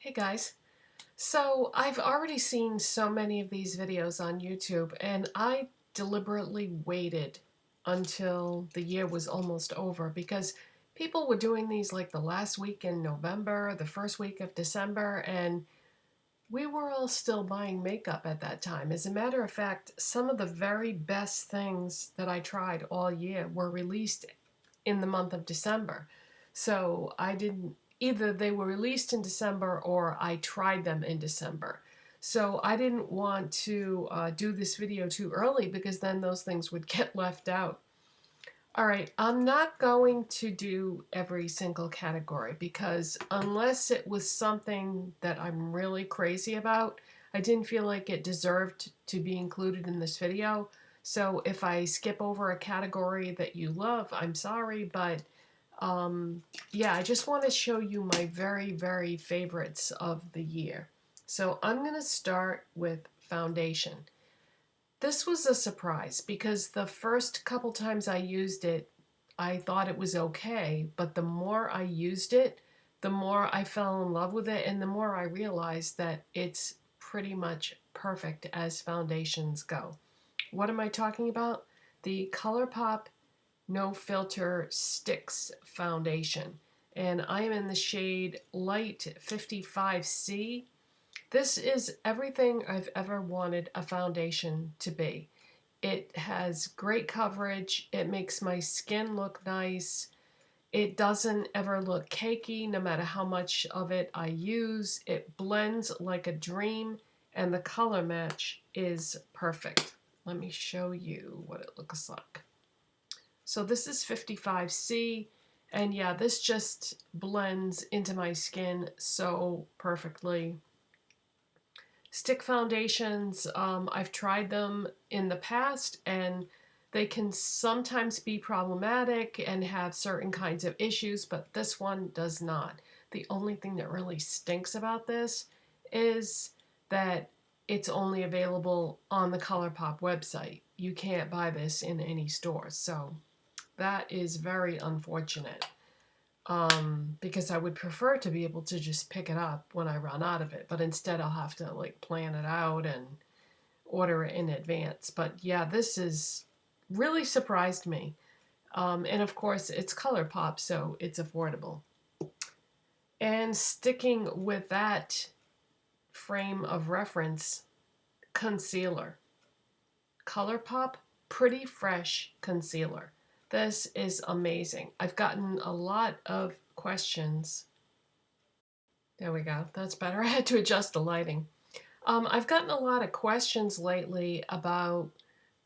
Hey guys. So I've already seen so many of these videos on YouTube, and I deliberately waited until the year was almost over because people were doing these like the last week in November, the first week of December, and we were all still buying makeup at that time. As a matter of fact, some of the very best things that I tried all year were released in the month of December. So I didn't, either they were released in December or I tried them in December. So I didn't want to do this video too early because then those things would get left out. All right, I'm not going to do every single category because unless it was something that I'm really crazy about, I didn't feel like it deserved to be included in this video. So if I skip over a category that you love, I'm sorry, but yeah, I just want to show you my very favorites of the year. So I'm going to start with foundation. This was a surprise because the first couple times I used it, I thought it was okay, but the more I used it, the more I fell in love with it, and the more I realized that it's pretty much perfect as foundations go. What am I talking about? The ColourPop No Filter Stix foundation, and I am in the shade Light 55C. This is everything I've ever wanted a foundation to be. It has great coverage, it makes my skin look nice, it doesn't ever look cakey no matter how much of it I use, it blends like a dream, and the color match is perfect. Let me show you what it looks like. So this is 55C, and yeah, this just blends into my skin so perfectly. Stick foundations, I've tried them in the past, and they can sometimes be problematic and have certain kinds of issues, but this one does not. The only thing that really stinks about this is that it's only available on the ColourPop website. You can't buy this in any stores, so that is very unfortunate. Because I would prefer to be able to just pick it up when I run out of it, but instead I'll have to like plan it out and order it in advance. But yeah, this is really surprised me. And of course it's ColourPop, so it's affordable. And sticking with that frame of reference, concealer. ColourPop Pretty Fresh Concealer. This is amazing. I've gotten a lot of questions. There we go. That's better. I had to adjust the lighting. I've gotten a lot of questions lately about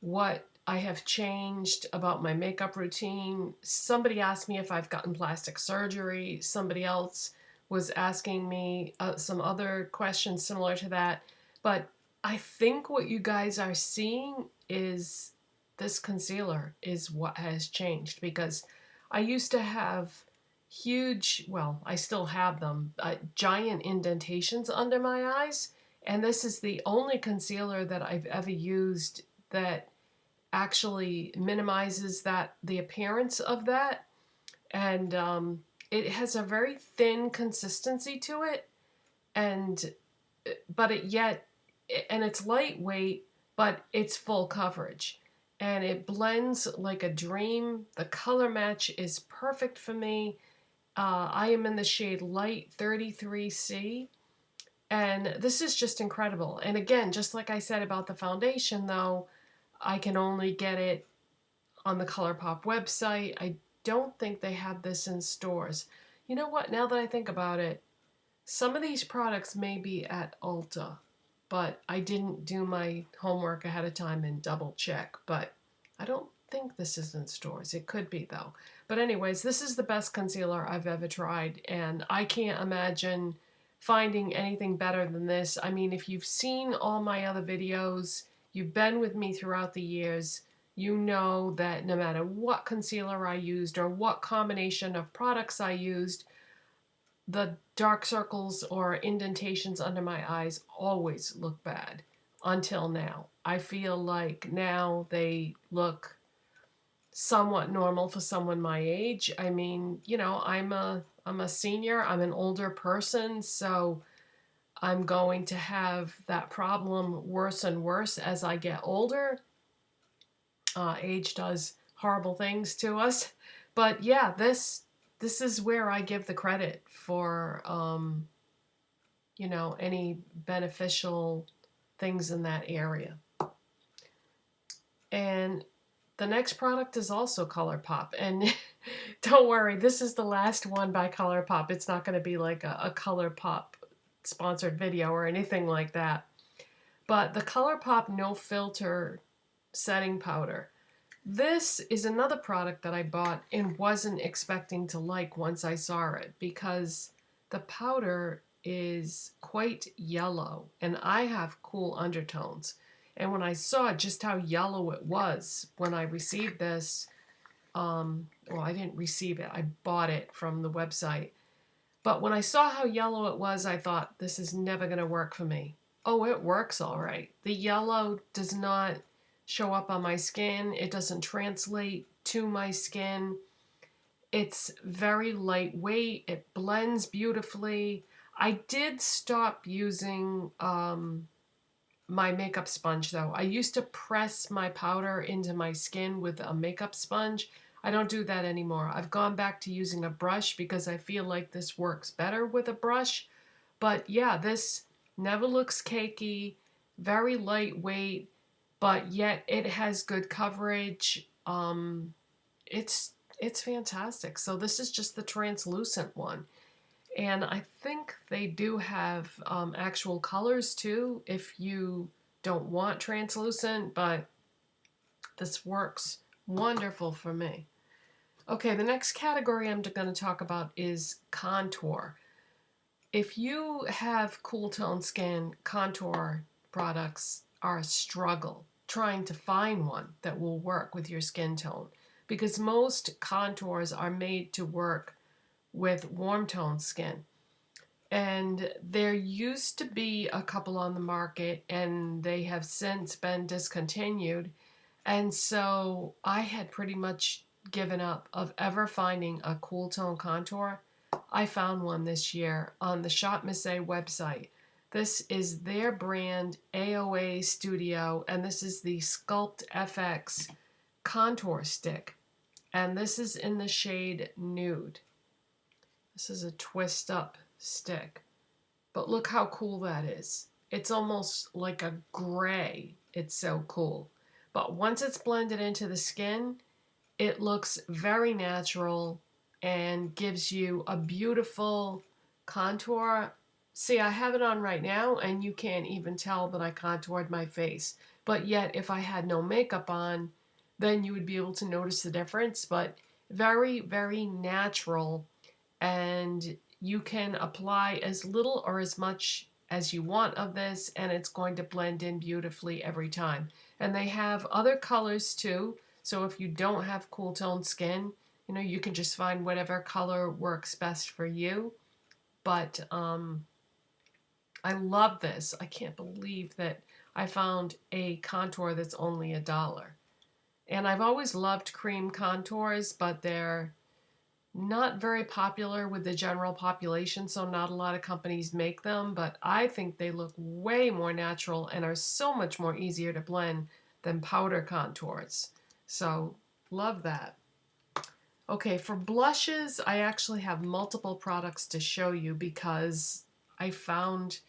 what I have changed about my makeup routine. Somebody asked me if I've gotten plastic surgery. Somebody else was asking me some other questions similar to that. But I think what you guys are seeing is this concealer is what has changed, because I used to have huge, well, I still have them, giant indentations under my eyes, and this is the only concealer that I've ever used that actually minimizes the appearance of that, and it has a very thin consistency to it, and it's lightweight, but it's full coverage. And it blends like a dream. The color match is perfect for me. I am in the shade Light 33C. And this is just incredible. And again, just like I said about the foundation, though, I can only get it on the ColourPop website. I don't think they have this in stores. You know what? Now that I think about it, some of these products may be at Ulta, but I didn't do my homework ahead of time and double check. But I don't think this is in stores. It could be, though. But anyways, this is the best concealer I've ever tried, and I can't imagine finding anything better than this. I mean, if you've seen all my other videos, you've been with me throughout the years, you know that no matter what concealer I used or what combination of products I used, the dark circles or indentations under my eyes always look bad until now. I feel like now they look somewhat normal for someone my age. I mean, you know, I'm a senior, I'm an older person, so I'm going to have that problem worse and worse as I get older. Age does horrible things to us. But yeah, this is where I give the credit for, you know, any beneficial things in that area. And the next product is also ColourPop. And don't worry, this is the last one by ColourPop. It's not going to be like a ColourPop sponsored video or anything like that. But the ColourPop No Filter Setting Powder. This is another product that I bought and wasn't expecting to like once I saw it, because the powder is quite yellow and I have cool undertones. And when I saw just how yellow it was when I received this, well, I didn't receive it, I bought it from the website. But when I saw how yellow it was, I thought, this is never going to work for me. Oh, it works all right. The yellow does not show up on my skin. It doesn't translate to my skin. It's very lightweight. It blends beautifully. I did stop using my makeup sponge though. I used to press my powder into my skin with a makeup sponge. I don't do that anymore. I've gone back to using a brush because I feel like this works better with a brush. But yeah, this never looks cakey, very lightweight, but yet it has good coverage. It's fantastic. So this is just the translucent one. And I think they do have actual colors too if you don't want translucent, but this works wonderful for me. Okay, the next category I'm going to talk about is contour. If you have cool tone skin, contour products are a struggle trying to find one that will work with your skin tone, because most contours are made to work with warm tone skin. And there used to be a couple on the market and they have since been discontinued. And so I had pretty much given up of ever finding a cool tone contour. I found one this year on the Shop Miss A website. This is their brand AOA Studio, and this is the Sculpt FX contour stick. And this is in the shade Nude. This is a twist up stick. But look how cool that is. It's almost like a gray. It's so cool. But once it's blended into the skin, it looks very natural and gives you a beautiful contour. See, I have it on right now and you can't even tell that I contoured my face. But yet, if I had no makeup on, then you would be able to notice the difference. But very, very natural, and you can apply as little or as much as you want of this, and it's going to blend in beautifully every time. And they have other colors too, so if you don't have cool toned skin, you know, you can just find whatever color works best for you. But I love this. I can't believe that I found a contour that's only $1. And I've always loved cream contours, but they're not very popular with the general population, so not a lot of companies make them, but I think they look way more natural and are so much more easier to blend than powder contours. So, love that. Okay, for blushes, I actually have multiple products to show you because I found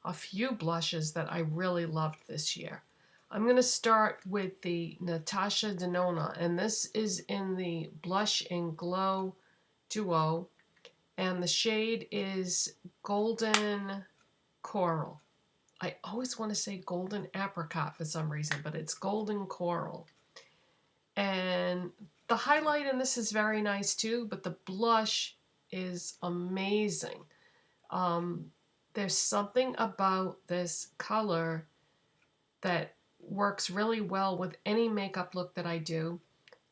a few blushes that I really loved this year. I'm going to start with the Natasha Denona, and this is in the Blush and Glow Duo, and the shade is Golden Coral. I always want to say Golden Apricot for some reason, but it's Golden Coral. And the highlight in this is very nice too, but the blush is amazing. There's something about this color that works really well with any makeup look that I do.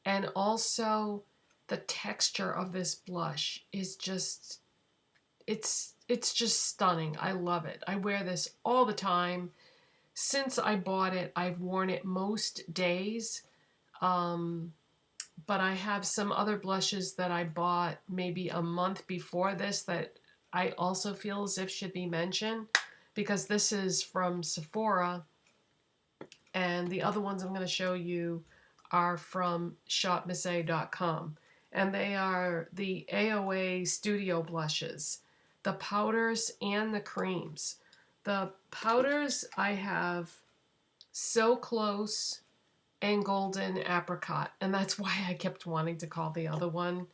And also the texture of this blush is just, it's just stunning. I love it. I wear this all the time. Since I bought it, I've worn it most days. But I have some other blushes that I bought maybe a month before this that I also feel as if should be mentioned. because this is from Sephora, and the other ones I'm going to show you are from shopmissay.com. And they are the AOA Studio Blushes, the powders and the creams. The powders I have So Close and Golden Apricot, and that's why I kept wanting to call the other one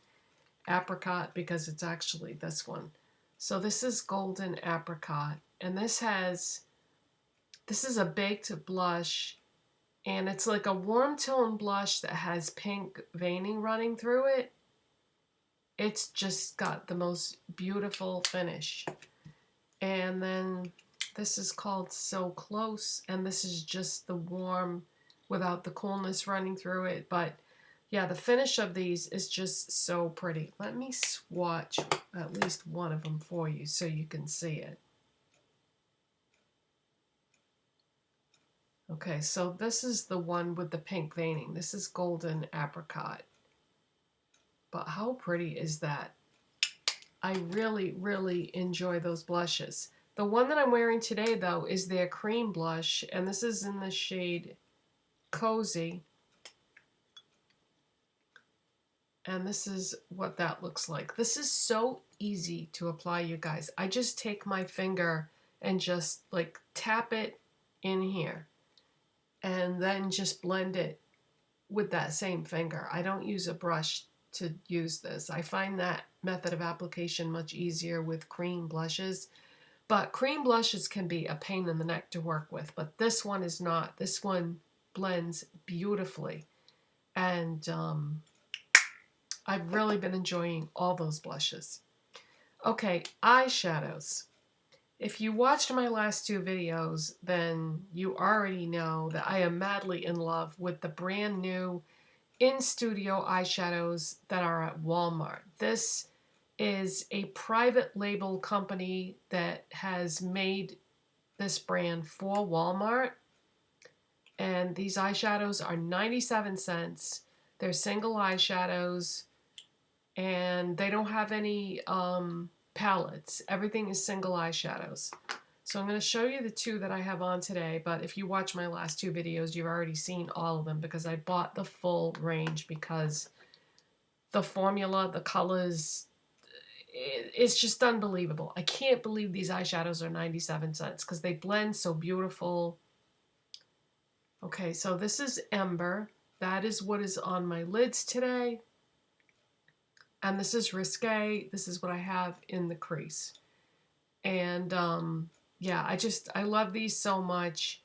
Apricot, because it's actually this one. So this is Golden Apricot, and this is a baked blush, and it's like a warm tone blush that has pink veining running through it. It's just got the most beautiful finish. And then this is called So Close, and this is just the warm without the coolness running through it. But yeah, the finish of these is just so pretty. Let me swatch at least one of them for you so you can see it. Okay, so this is the one with the pink veining. This is Golden Apricot. But how pretty is that? I really, really enjoy those blushes. The one that I'm wearing today, though, is their cream blush, and this is in the shade Cozy. And this is what that looks like. This is so easy to apply, you guys. I just take my finger and just like tap it in here and then just blend it with that same finger. I don't use a brush to use this. I find that method of application much easier with cream blushes. But cream blushes can be a pain in the neck to work with, but this one is not. This one blends beautifully. And I've really been enjoying all those blushes. Okay, eyeshadows. If you watched my last two videos, then you already know that I am madly in love with the brand new InStudio eyeshadows that are at Walmart. This is a private label company that has made this brand for Walmart. And these eyeshadows are 97 cents. They're single eyeshadows, and they don't have any palettes. Everything is single eyeshadows. So I'm going to show you the two that I have on today, but if you watch my last two videos, you've already seen all of them because I bought the full range because the formula, the colors, it's just unbelievable. I can't believe these eyeshadows are 97 cents because they blend so beautiful. Okay, so this is Ember. That is what is on my lids today. And this is Risque. This is what I have in the crease. And yeah, I love these so much.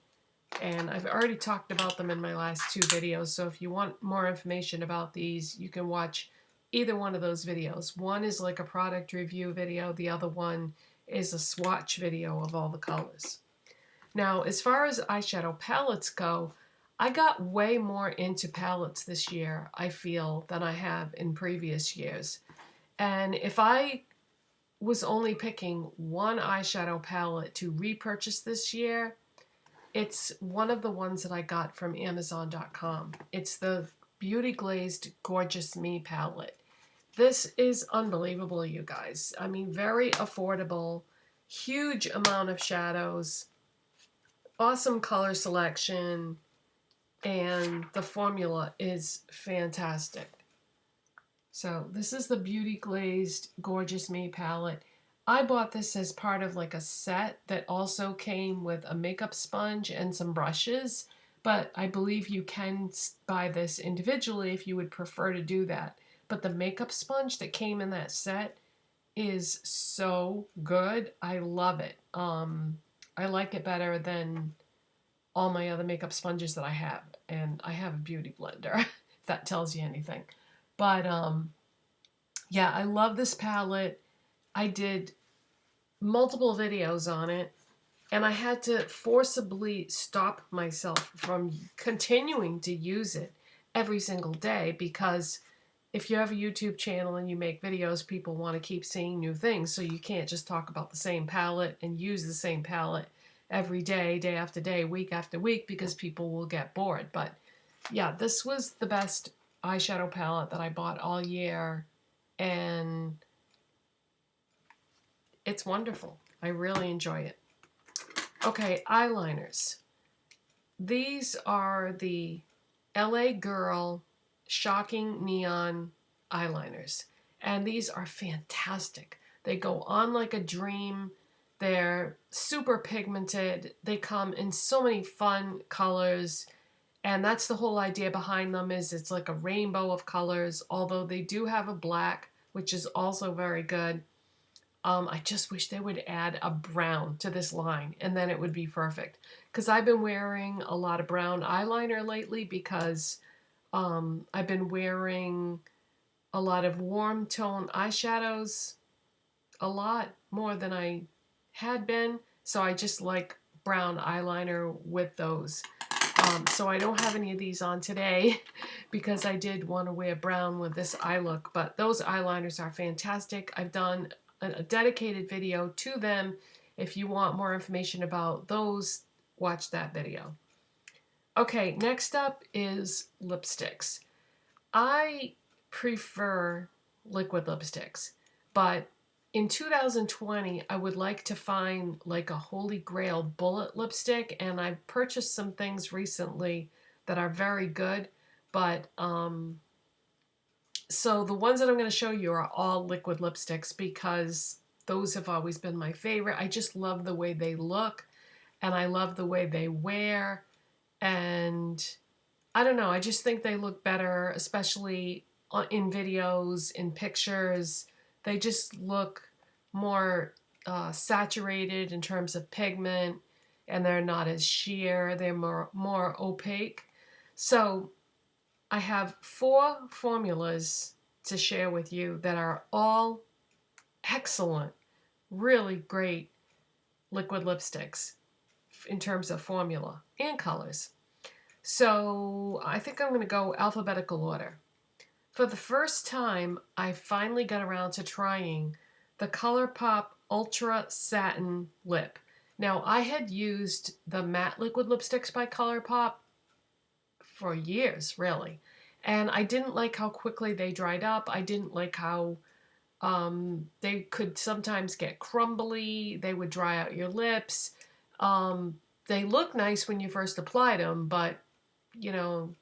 And I've already talked about them in my last two videos. So if you want more information about these, you can watch either one of those videos. One is like a product review video. The other one is a swatch video of all the colors. Now, as far as eyeshadow palettes go, I got way more into palettes this year, I feel, than I have in previous years. And if I was only picking one eyeshadow palette to repurchase this year, it's one of the ones that I got from Amazon.com. It's the Beauty Glazed Gorgeous Me palette. This is unbelievable, you guys. I mean, very affordable, huge amount of shadows, awesome color selection, and the formula is fantastic. So this is the Beauty Glazed Gorgeous Me palette. I bought this as part of like a set that also came with a makeup sponge and some brushes, but I believe you can buy this individually if you would prefer to do that. But the makeup sponge that came in that set is so good. I love it. I like it better than all my other makeup sponges that I have, and I have a beauty blender, if that tells you anything. But yeah, I love this palette. I did multiple videos on it, and I had to forcibly stop myself from continuing to use it every single day because if you have a YouTube channel and you make videos, people want to keep seeing new things, so you can't just talk about the same palette and use the same palette every day, day after day, week after week, because people will get bored. But yeah, this was the best eyeshadow palette that I bought all year, and it's wonderful. I really enjoy it. Okay, eyeliners. These are the LA Girl Shocking Neon eyeliners. And these are fantastic. They go on like a dream. They're super pigmented. They come in so many fun colors. And that's the whole idea behind them, is it's like a rainbow of colors, although they do have a black, which is also very good. I just wish they would add a brown to this line, and then it would be perfect. Because I've been wearing a lot of brown eyeliner lately because I've been wearing a lot of warm tone eyeshadows, a lot more than I had been. So I just like brown eyeliner with those. So I don't have any of these on today because I did want to wear brown with this eye look. But those eyeliners are fantastic. I've done a dedicated video to them. If you want more information about those, watch that video. Okay, next up is lipsticks. I prefer liquid lipsticks, but in 2020, I would like to find like a holy grail bullet lipstick, and I've purchased some things recently that are very good, but so the ones that I'm going to show you are all liquid lipsticks because those have always been my favorite. I just love the way they look, and I love the way they wear, and I don't know, I just think they look better, especially in videos, in pictures. They just look more saturated in terms of pigment, and they're not as sheer. They're more opaque. So I have 4 formulas to share with you that are all excellent, really great liquid lipsticks in terms of formula and colors. So I think I'm going to go alphabetical order. For the first time, I finally got around to trying the ColourPop Ultra Satin Lip. Now, I had used the matte liquid lipsticks by ColourPop for years, really. And I didn't like how quickly they dried up. I didn't like how they could sometimes get crumbly. They would dry out your lips. They look nice when you first applied them, but, you know,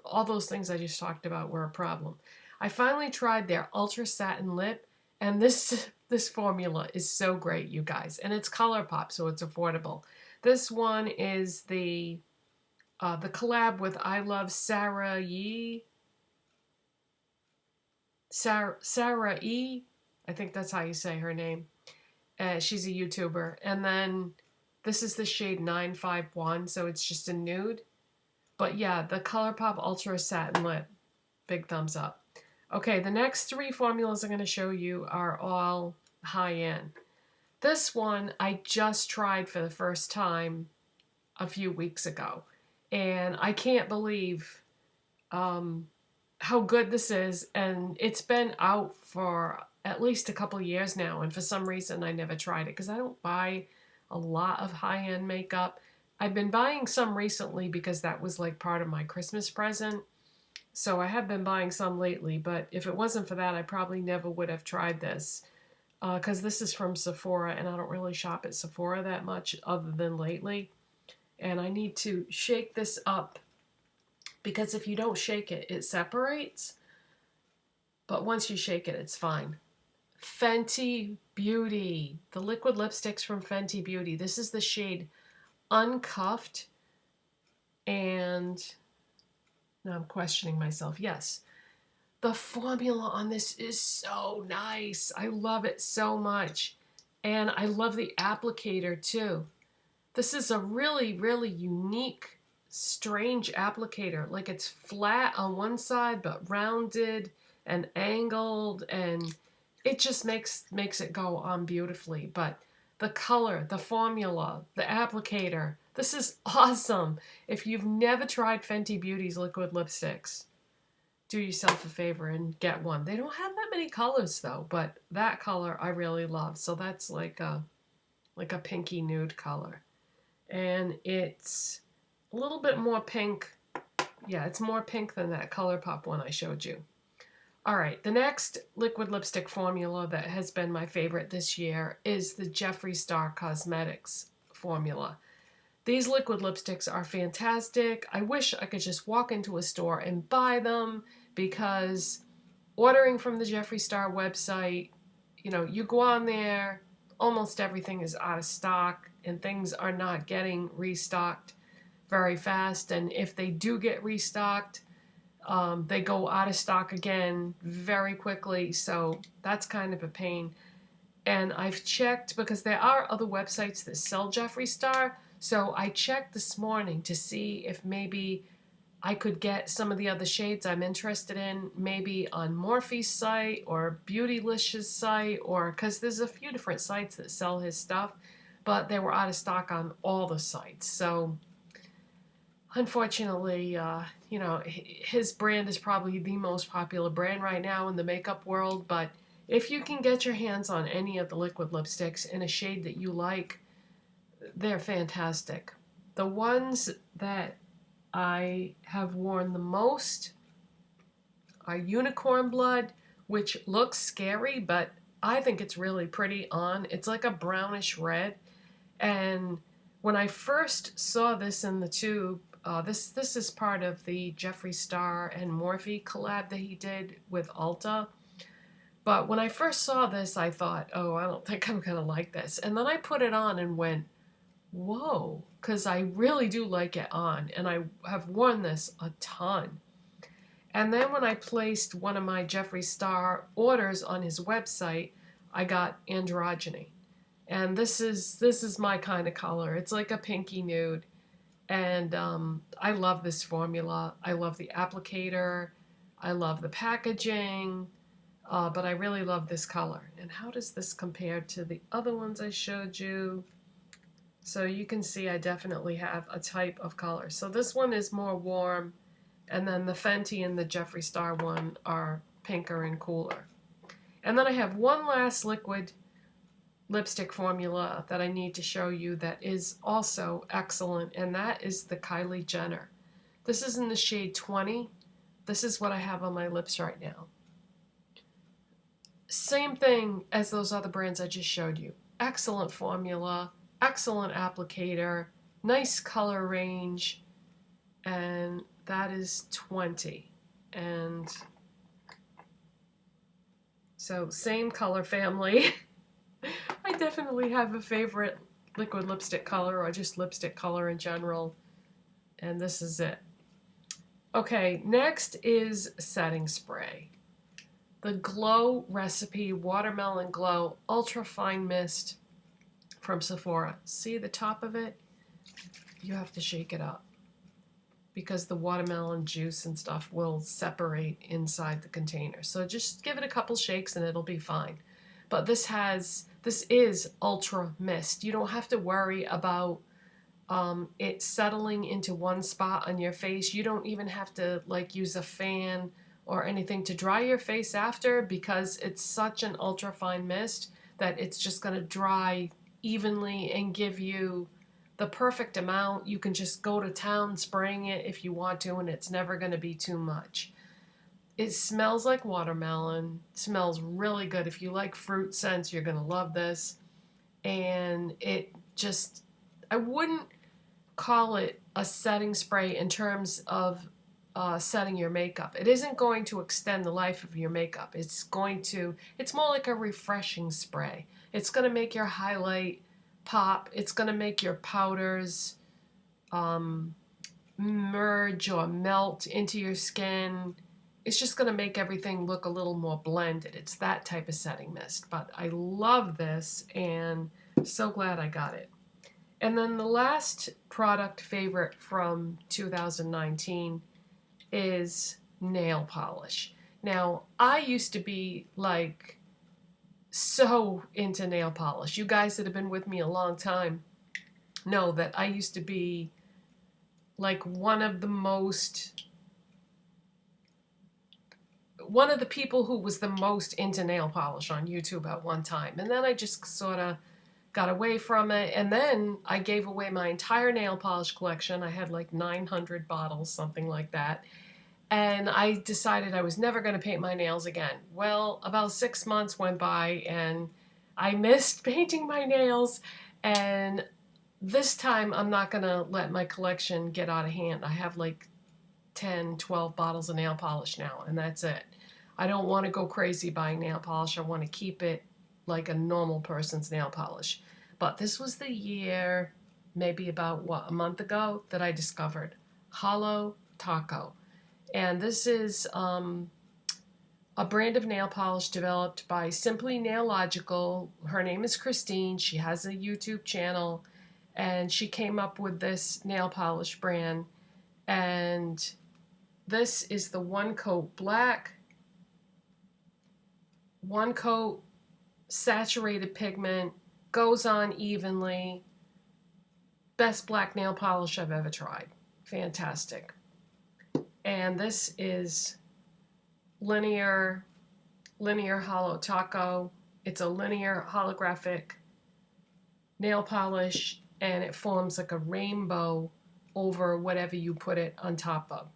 all those things I just talked about were a problem. I finally tried their Ultra Satin Lip, and this formula is so great, you guys. And it's ColourPop, so it's affordable. This one is the collab with I Love Sarah Yee. Sarah E. I think that's how you say her name. She's a YouTuber. And then this is the shade 951, so it's just a nude. But yeah, the ColourPop Ultra Satin Lip. Big thumbs up. Okay, the next 3 formulas I'm going to show you are all high-end. This one I just tried for the first time a few weeks ago. And I can't believe how good this is. And it's been out for at least a couple years now. And for some reason, I never tried it because I don't buy a lot of high-end makeup. I've been buying some recently because that was like part of my Christmas present. So I have been buying some lately, but if it wasn't for that, I probably never would have tried this. Because this is from Sephora, and I don't really shop at Sephora that much other than lately. And I need to shake this up because if you don't shake it, it separates. But once you shake it, it's fine. Fenty Beauty. The liquid lipsticks from Fenty Beauty. This is the shade Uncuffed. And now I'm questioning myself. Yes. The formula on this is so nice. I love it so much. And I love the applicator too. This is a really, really unique, strange applicator. Like it's flat on one side, but rounded and angled, and it just makes it go on beautifully. But the color, the formula, the applicator, this is awesome. If you've never tried Fenty Beauty's liquid lipsticks, do yourself a favor and get one. They don't have that many colors though, but that color I really love. So that's like a pinky nude color. And it's a little bit more pink. Yeah, it's more pink than that ColourPop one I showed you. All right, the next liquid lipstick formula that has been my favorite this year is the Jeffree Star Cosmetics formula. These liquid lipsticks are fantastic. I wish I could just walk into a store and buy them, because ordering from the Jeffree Star website, you know, you go on there, almost everything is out of stock and things are not getting restocked very fast. And if they do get restocked, they go out of stock again very quickly. So that's kind of a pain. And I've checked, because there are other websites that sell Jeffree Star. So I checked this morning to see if maybe I could get some of the other shades I'm interested in, maybe on Morphe's site or Beautylicious site, or because there's a few different sites that sell his stuff, but they were out of stock on all the sites. So unfortunately, you know, his brand is probably the most popular brand right now in the makeup world, but if you can get your hands on any of the liquid lipsticks in a shade that you like, they're fantastic. The ones that I have worn the most are Unicorn Blood, which looks scary, but I think it's really pretty on. It's like a brownish red. And when I first saw this in the tube, this is part of the Jeffree Star and Morphe collab that he did with Ulta. But when I first saw this, I thought, oh, I don't think I'm going to like this. And then I put it on and went, whoa, because I really do like it on, and I have worn this a ton. And then when I placed one of my Jeffree Star orders on his website, I got Androgyny. And this is my kind of color. It's like a pinky nude. And I love this formula. I love the applicator. I love the packaging. But I really love this color. And how does this compare to the other ones I showed you? So you can see I definitely have a type of color. So this one is more warm, and then the Fenty and the Jeffree Star one are pinker and cooler. And then I have one last liquid lipstick formula that I need to show you that is also excellent, and that is the Kylie Jenner. This is in the shade 20. This is what I have on my lips right now. Same thing as those other brands I just showed you. Excellent formula, excellent applicator, nice color range, and that is 20. And so same color family. I definitely have a favorite liquid lipstick color, or just lipstick color in general, and this is it. Okay, next is setting spray. The Glow Recipe Watermelon Glow Ultra Fine Mist from Sephora. See the top of it? You have to shake it up, because the watermelon juice and stuff will separate inside the container. So just give it a couple shakes and it'll be fine. But this is Ultra Mist. You don't have to worry about it settling into one spot on your face. You don't even have to like use a fan or anything to dry your face after, because it's such an ultra fine mist that it's just going to dry evenly and give you the perfect amount. You can just go to town spraying it if you want to, and it's never going to be too much. It smells like watermelon. It smells really good. If you like fruit scents, you're going to love this. And it just, I wouldn't call it a setting spray in terms of setting your makeup. It isn't going to extend the life of your makeup. It's more like a refreshing spray. It's going to make your highlight pop. It's going to make your powders merge or melt into your skin. It's just going to make everything look a little more blended. It's that type of setting mist. But I love this, and so glad I got it. And then the last product favorite from 2019 is nail polish. Now, I used to be like so into nail polish. You guys that have been with me a long time know that I used to be like one of the people who was the most into nail polish on YouTube at one time. And then I just sort of got away from it. And then I gave away my entire nail polish collection. I had like 900 bottles, something like that. And I decided I was never going to paint my nails again. Well, about 6 months went by and I missed painting my nails. And this time I'm not going to let my collection get out of hand. I have like 10, 12 bottles of nail polish now, and that's it. I don't want to go crazy buying nail polish. I want to keep it like a normal person's nail polish. But this was the year, maybe about, a month ago, that I discovered Holo Taco. And this is a brand of nail polish developed by Simply Nailogical. Her name is Christine. She has a YouTube channel, and she came up with this nail polish brand. And this is the one coat black, one coat saturated pigment, goes on evenly. Best black nail polish I've ever tried. Fantastic. And this is linear Holo Taco. It's a linear holographic nail polish, and it forms like a rainbow over whatever you put it on top of.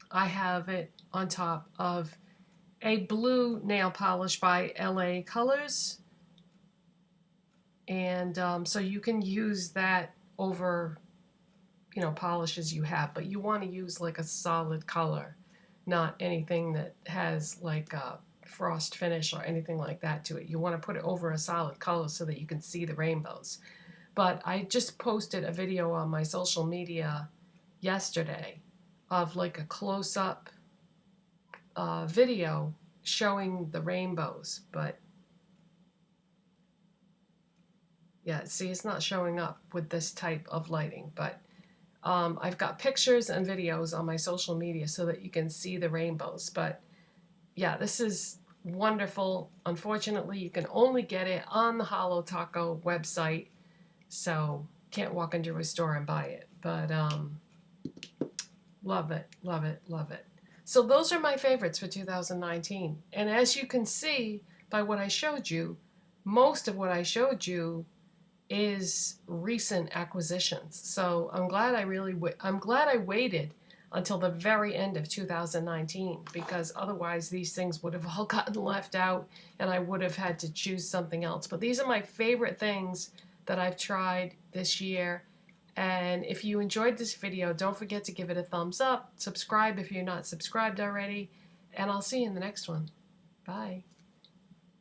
I have it on top of a blue nail polish by LA Colors, and so you can use that over, you know, polishes you have, but you want to use like a solid color, not anything that has like a frost finish or anything like that to it. You want to put it over a solid color so that you can see the rainbows. But I just posted a video on my social media yesterday of like a close-up video showing the rainbows, but yeah, see, it's not showing up with this type of lighting, but I've got pictures and videos on my social media so that you can see the rainbows. But yeah, this is wonderful. Unfortunately, you can only get it on the Holo Taco website, so can't walk into a store and buy it. But love it, love it, love it. So those are my favorites for 2019. And as you can see by what I showed you, most of what I showed you is recent acquisitions. So I'm glad I waited until the very end of 2019, because otherwise these things would have all gotten left out and I would have had to choose something else. But these are my favorite things that I've tried this year. And if you enjoyed this video, don't forget to give it a thumbs up, subscribe if you're not subscribed already, and I'll see you in the next one. Bye.